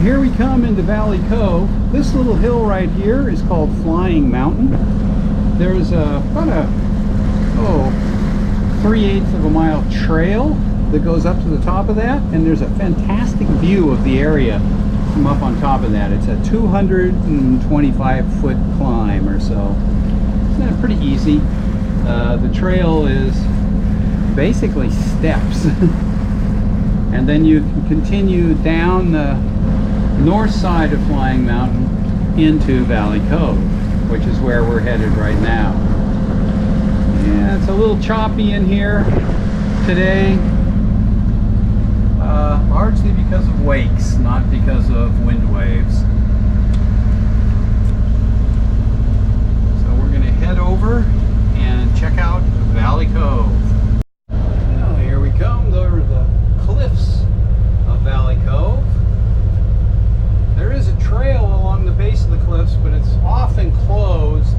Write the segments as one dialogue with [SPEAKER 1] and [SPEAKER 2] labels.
[SPEAKER 1] Here we come into Valley Cove. This little hill right here is called Flying Mountain. There's about a 3/8 of a mile trail that goes up to the top of that, and there's a fantastic view of the area from up on top of that. It's a 225-foot climb or so. It's pretty easy. The trail is basically steps. And then you can continue down the north side of Flying Mountain into Valley Cove, which is where we're headed right now. Yeah, it's a little choppy in here today, largely because of wakes, not because of wind waves. So we're going to head over and check out Valley Cove. Well, here we come. There are the cliffs of Valley Cove. There is a trail along the base of the cliffs, but it's often closed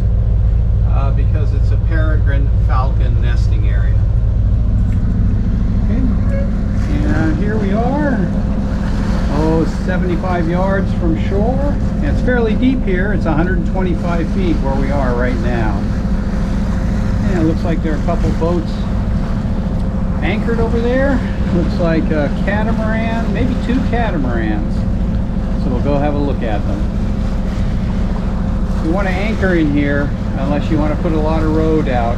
[SPEAKER 1] because it's a peregrine falcon nesting area. Okay, and here we are, 75 yards from shore. And it's fairly deep here. It's 125 feet where we are right now. And it looks like there are a couple boats anchored over there. Looks like a catamaran, maybe 2 catamarans. So we'll go have a look at them. If you want to anchor in here, unless you want to put a lot of rode out,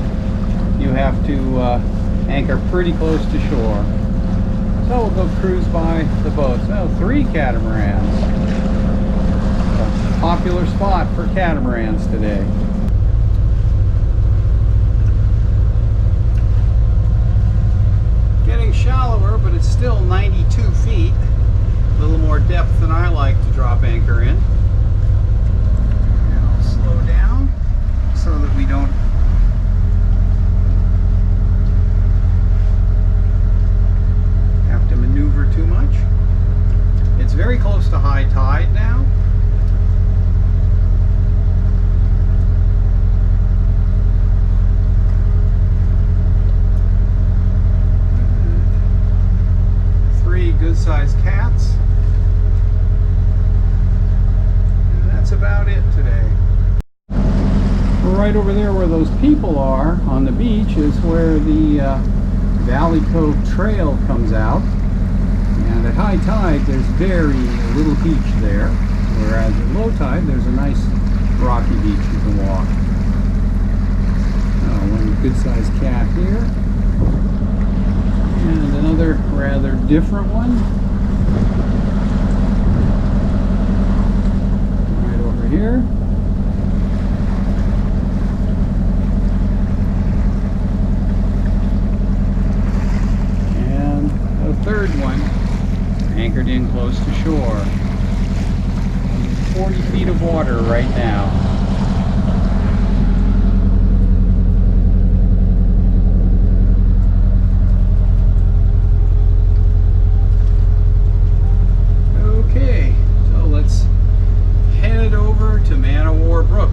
[SPEAKER 1] you have to anchor pretty close to shore. So we'll go cruise by the boats. Oh, 3 catamarans. A popular spot for catamarans today. Getting shallower, but it's still 92 feet. A little more depth than I like to drop anchor in. And I'll slow down so that we don't have to maneuver too much. It's very close to high tide now. Good-sized cats. And that's about it today. Right over there where those people are on the beach is where the Valley Cove Trail comes out. And at high tide there's very little beach there, whereas at low tide there's a nice rocky beach you can walk. One good-sized cat here. And another rather different one. Right over here. And a third one anchored in close to shore. 40 feet of water right now.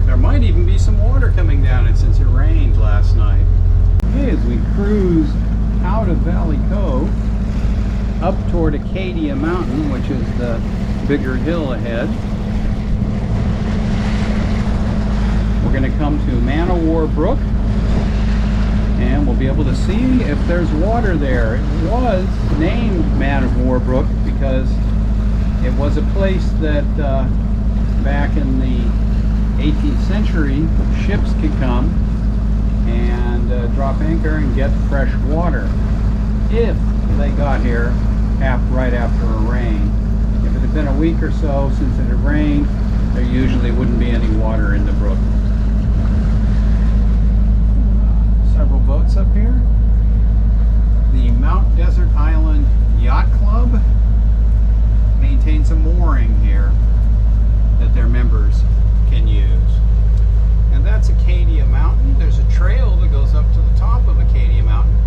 [SPEAKER 1] There might even be some water coming down it since it rained last night. Okay, as we cruise out of Valley Cove up toward Acadia Mountain, which is the bigger hill ahead, we're going to come to Man-O-War Brook, and we'll be able to see if there's water there. It was named Man-O-War Brook because it was a place that back in the 18th century, ships could come and drop anchor and get fresh water if they got here right after a rain. If it had been a week or so since it had rained, there usually wouldn't be any water in the brook. Several boats up here. The Mount Desert Island Yacht Club maintains a mooring here that their members can use. And that's Acadia Mountain. There's a trail that goes up to the top of Acadia Mountain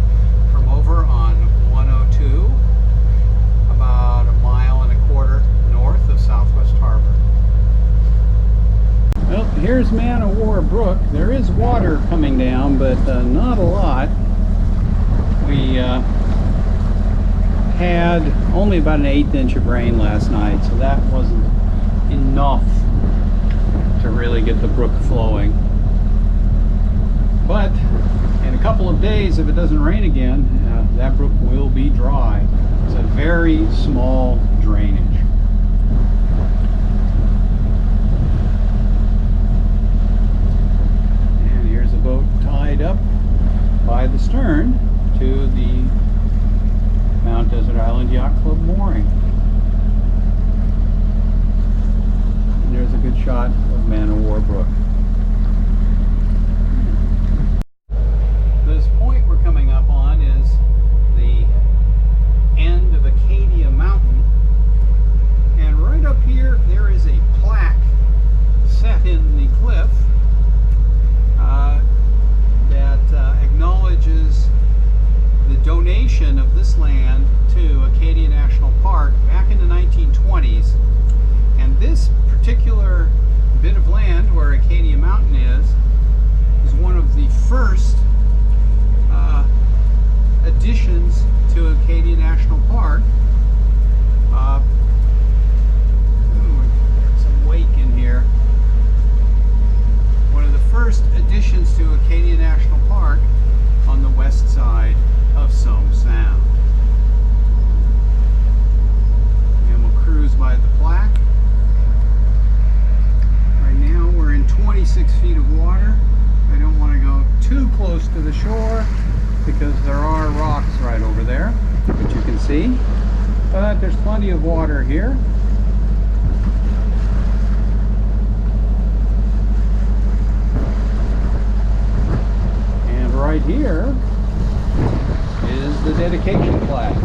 [SPEAKER 1] from over on 102, about 1.25 miles north of Southwest Harbor. Well, here's Man-O-War Brook. There is water coming down, but not a lot. We had only about an 1/8 inch of rain last night, so that wasn't enough to really get the brook flowing. But in a couple of days, if it doesn't rain again, that brook will be dry. It's a very small drainage. And here's a boat tied up by the stern to the Mount Desert Island Yacht Club mooring. And there's a good shot of Man o' War Brook. This point we're coming up on is the end of Acadia Mountain, and right up here there is a plaque set in the cliff that acknowledges the donation of this land to Acadia National Park back in the 1920s. And this particular bit of land where Acadia Mountain is one of the first additions to Acadia National Park. Some wake in here. One of the first additions to Acadia National Park on the west side of Somme Sound. And we'll cruise by the plaque. Right now we're in 26 feet of water. I don't want to go too close to the shore because there are rocks right over there, which you can see. But there's plenty of water here. And right here is the dedication plaque.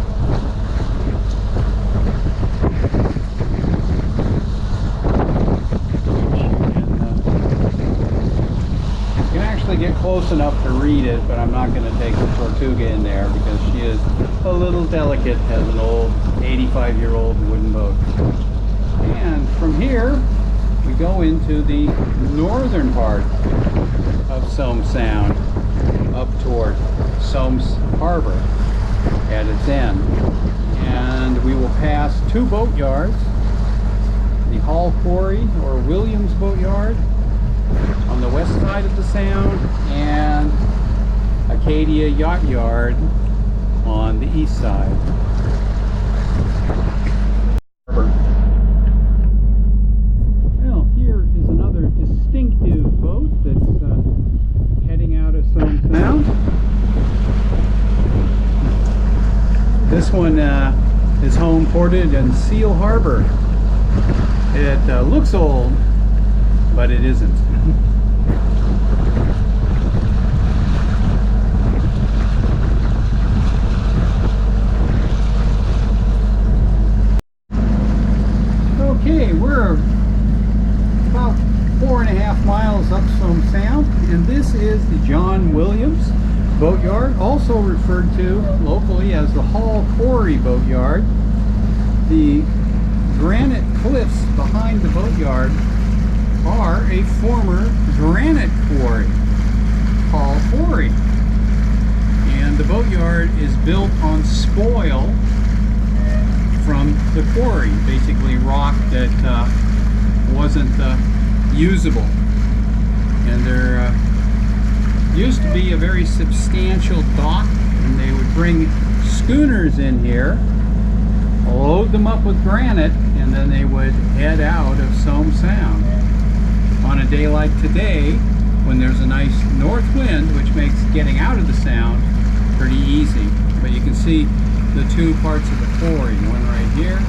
[SPEAKER 1] You can actually get close enough to read it, but I'm not going to take the Tortuga in there because she is a little delicate as an old 85-year-old wooden boat. And from here we go into the northern part of Somme Sound, up toward Somme's Harbor at its end. And we will pass two boatyards, the Hall Quarry or Williams Boatyard on the west side of the Sound, and Acadia Yacht Yard on the east side. Well, here is another distinctive boat that's heading out of Somme Sound. This one is home ported in Seal Harbor. It looks old, but it isn't. Okay, we're about 4.5 miles up Somme Sound, and this is the John Williams Boatyard, also referred to locally as the Hall Quarry Boatyard. The granite cliffs behind the boatyard are a former granite quarry, Hall Quarry. And the boatyard is built on spoil from the quarry, basically rock that wasn't usable. And there used to be a very substantial dock, and they would bring schooners in here, load them up with granite, and then they would head out of Somme Sound. On a day like today, when there's a nice north wind, which makes getting out of the Sound pretty easy. But you can see the two parts of the quarry, one right here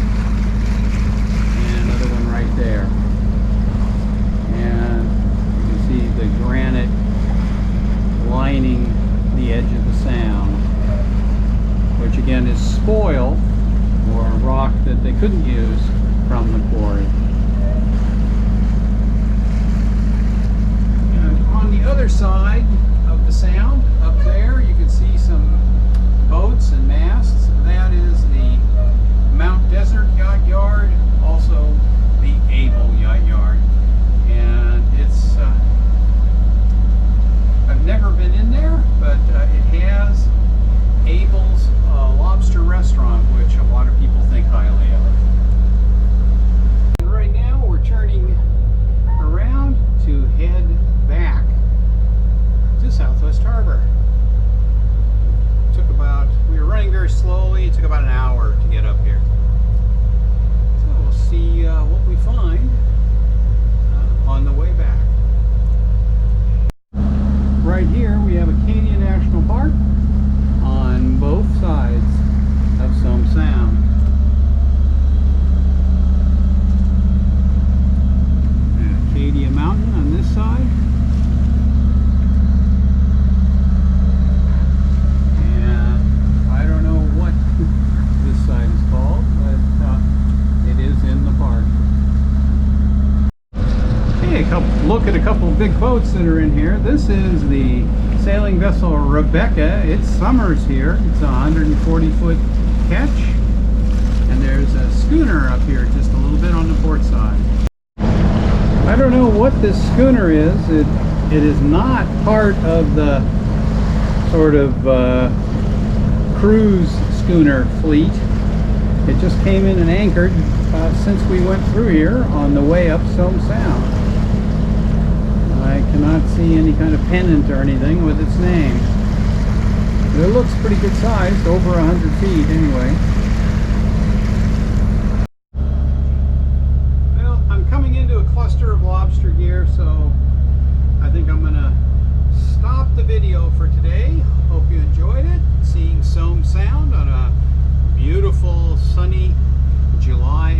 [SPEAKER 1] and another one right there. And you can see the granite lining the edge of the Sound, which again is spoil, or a rock that they couldn't use from the quarry. And on the other side of the Sound, up there, you can see some boats and masts. That is the Mount Desert Yacht Yard, also the Able Yacht Yard. And it's, I've never been in there, but it has Able's Lobster Restaurant, which at a couple of big boats that are in here. This is the sailing vessel Rebecca. It's summers here. It's a 140-foot catch. And there's a schooner up here just a little bit on the port side. I don't know what this schooner is. It is not part of the sort of cruise schooner fleet. It just came in and anchored since we went through here on the way up Somme Sound. I cannot see any kind of pennant or anything with its name. But it looks pretty good sized, over 100 feet anyway. Well, I'm coming into a cluster of lobster gear, so I think I'm going to stop the video for today. Hope you enjoyed it. Seeing Somme Sound on a beautiful sunny July